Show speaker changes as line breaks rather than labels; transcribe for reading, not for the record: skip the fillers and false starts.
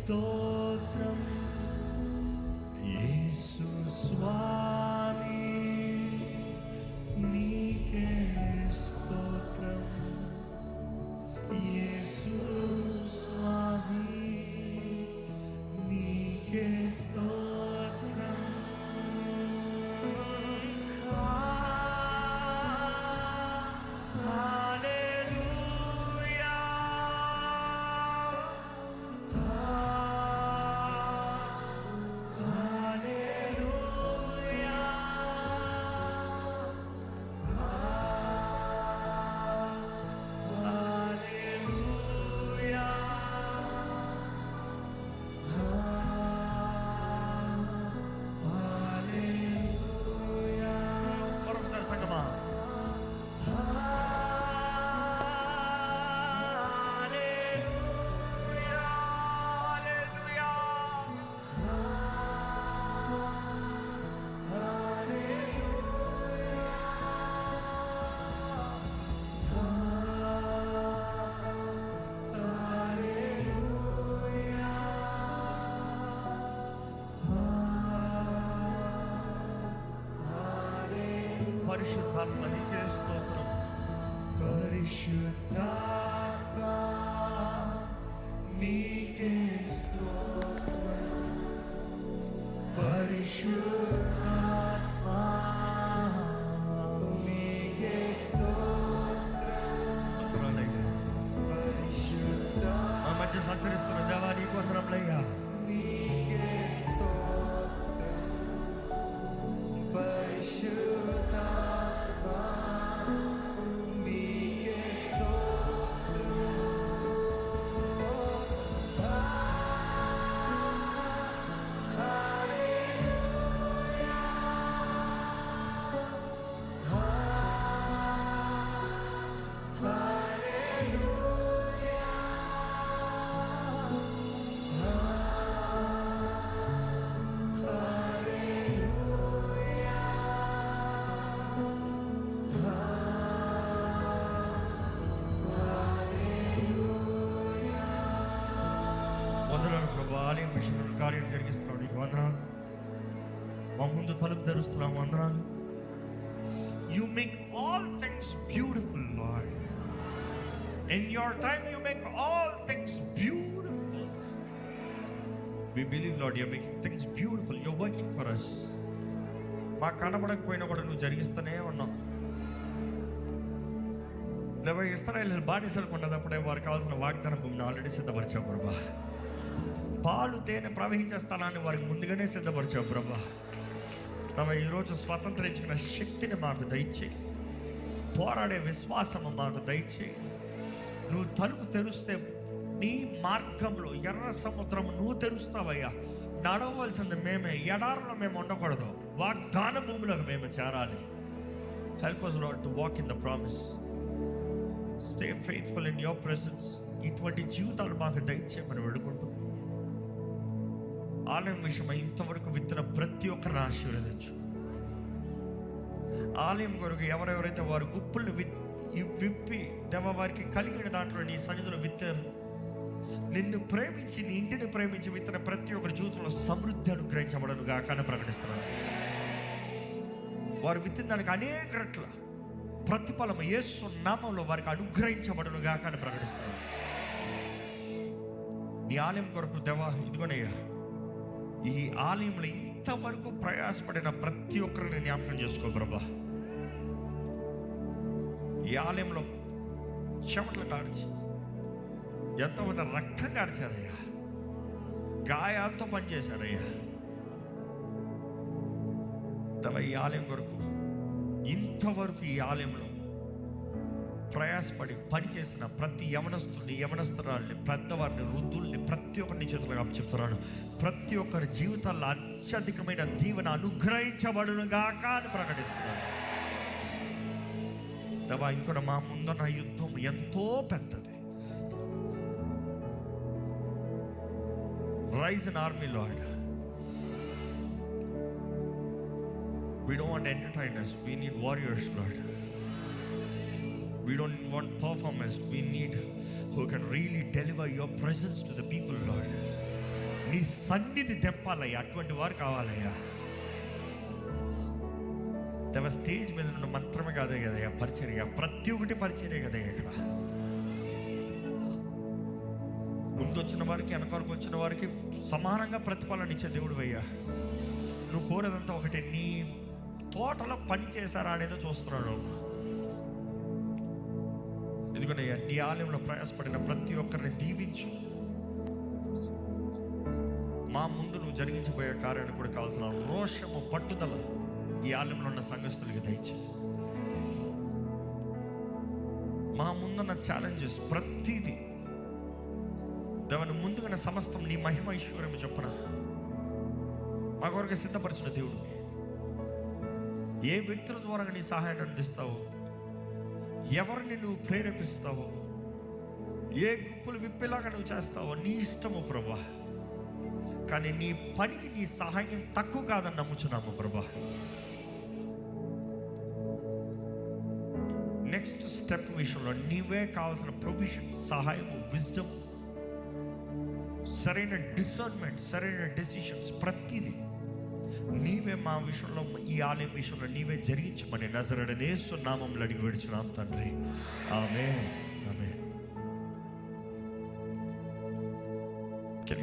స్తోత్రం యేసు స్వామి, నీకే స్తోత్రం యేసు స్వామి, నీకే స్తోత్రం. హల్లెలూయా, హల్లెలూయా, హల్లెలూయా. మరొకసారి సంగమా. పరిశుద్ధాత్మ నీకే స్తోత్రం. పరిశుద్ధాత్మ నీకే స్తోత్రం. పరిశుద్ధాత్మ నీకే స్తోత్రం. పరిశుద్ధాత్మ మా మధ్య సంచరిస్తున్న దేవా నీకు వందనములయ్యా. నీకే స్తోత్రం. పరిశుద్ధాత్మ నీకే స్తోత్రం. హల్లెలూయా, హల్లెలూయా, ఆలయం మిషన్ కార్యం జరిగిస్తున్నావు, నీకు వందనాలు. మా ముందు తలుపు తెరుస్తున్నావు, వందనాలు. You make all things beautiful Lord. In your time you make all things beautiful. We believe Lord, you are making things beautiful. You are working for us. మాకు కనబడకపోయినా కూడా నువ్వు జరిగిస్తూనే ఉన్నావు. దేవా, ఇశ్రాయేలు బానిసలు కొన్నదప్పుడే వారికి కావాల్సిన వాగ్దాన భూమిని ఆల్రెడీ సిద్ధపరిచావు ప్రభా. పాలు తేనె ప్రవహించే స్థలాన్ని వారికి ముందుగానే సిద్ధపరిచావు ప్రభా. తమ ఈరోజు స్వతంత్రించిన శక్తిని మాకు దయచేయి. పోరాడే విశ్వాసము మాకు దయచేయి. నువ్వు తలుపు తెరిస్తే నీ మార్గంలో ఎర్ర సముద్రం నువ్వు తెరుస్తావయ్యా. నడవలసింది మేమే, ఎడారులో మేము ఉండకూడదు. వాగ్దాన భూమిలోకి మేము చేరాలి. Help us Lord to walk in the promise. Stay faithful in your presence. ఇటువంటి జీవితాలు మాకు దయచేయమని వేడుకుంటూ, ఆలయం విషయమై ఇంతవరకు విత్తిన ప్రతి ఒక్కరిని ఆశీర్వదించు. ఆలయం కొరకు ఎవరెవరైతే వారు గుప్పుల్ని విప్పి దేవ వారికి కలిగిన దాంట్లో నీ సన్నిధిలో విత్తారు, నిన్ను ప్రేమించి నీ ఇంటిని ప్రేమించి విత్తిన ప్రతి ఒక్కరి జీవితంలో సమృద్ధి అనుగ్రహించబడను గాక ప్రకటిస్తున్నాను. వారు విత్తిన దానికి అనేక రెట్ల ప్రతిఫలము యేసు నామములో వారికి అనుగ్రహించబడను గాక ప్రకటిస్తున్నాను. నీ ఆలయం కొరకు దేవా ఇదిగోనయ్యా, ఈ ఆలయంలో ఇంతవరకు ప్రయాసపడిన ప్రతి ఒక్కరిని జ్ఞాపకం చేసుకో ప్రభా. ఈ ఆలయంలో చెమటలు కార్చి ఎంతోమంది రక్తం కార్చారయ్యా, గాయాలతో పనిచేశారయ్యా. ఈ ఆలయం కొరకు ఇంతవరకు ఈ ఆలయంలో ప్రయాసపడి పనిచేసిన ప్రతి యవనస్తుని యవనస్తురాల్ని పెద్దవారిని వృద్ధుల్ని ప్రతి ఒక్కరిని చేతులుగా చెప్తున్నాను. ప్రతి ఒక్కరి జీవితాల్లో అత్యధికమైన దీవెన అనుగ్రహించబడును గాక అని ప్రకటిస్తున్నాను. దేవా, ఇంకొక మా ముందున్న యుద్ధం ఎంతో పెద్దది. Rise an army, Lord. We don't want entertainers. We need warriors, Lord. We don't want performers. We need who can really deliver your presence to the people, Lord. నీ సన్నిధి తెంపాలయ్యా. అటువంటి వారు కావాలయ్యా. తమ స్టేజ్ మీద ఉన్న మంత్రమే కాదే కదయ్యా పరిచర్య, ప్రతి ఒక్కటి పరిచర్య కదయ్యా. ఇక్కడ ముందు వచ్చిన వారికి వెనకాలకు వచ్చిన వారికి సమానంగా ప్రతిఫలన ఇచ్చే దేవుడు అయ్యా. నువ్వు కోరేదంతా ఒకటి, నీ తోటలో పని చేశారా అనేది చూస్తున్నాడు. ఎందుకనయ్యా నీ ఆలయంలో ప్రయాసపడిన ప్రతి ఒక్కరిని దీవించు. మా ముందు నువ్వు జరిగించబోయే కార్యానికి కూడా కావాల్సిన రోషము, పట్టుదల ఈ ఆలయంలో ఉన్న సంఘస్థులకి దయచి. మా ముందున్న ఛాలెంజెస్ ప్రతిదీ దేవని ముందుగా సమస్తం నీ మహిమ ఐశ్వర్యం చొప్పున మా కొరకు సిద్ధపరిచిన దేవుడు. ఏ వ్యక్తుల ద్వారా నీ సహాయాన్ని అందిస్తావో, ఎవరిని నువ్వు ప్రేరేపిస్తావో, ఏ గుప్పులు విప్పేలాగా నువ్వు చేస్తావో నీ ఇష్టము ప్రభా. కానీ నీ పనికి నీ సహాయం తక్కువ కాదని నమ్ముచున్నాము ప్రభా. నెక్స్ట్ స్టెప్ విషయంలో నీవే కావాల్సిన ప్రొవిజన్, సహాయము, విజ్డమ్, సరైన డిసర్న్మెంట్, సరైన డెసిషన్స్ ప్రతిదీ నీవే మా విషయంలో, ఈ ఆలయం విషయంలో నీవే జరిగించమని నజరేయుడైన యేసు నామములో అడిగి వేడుచున్నాం తండ్రి. ఆమేన్.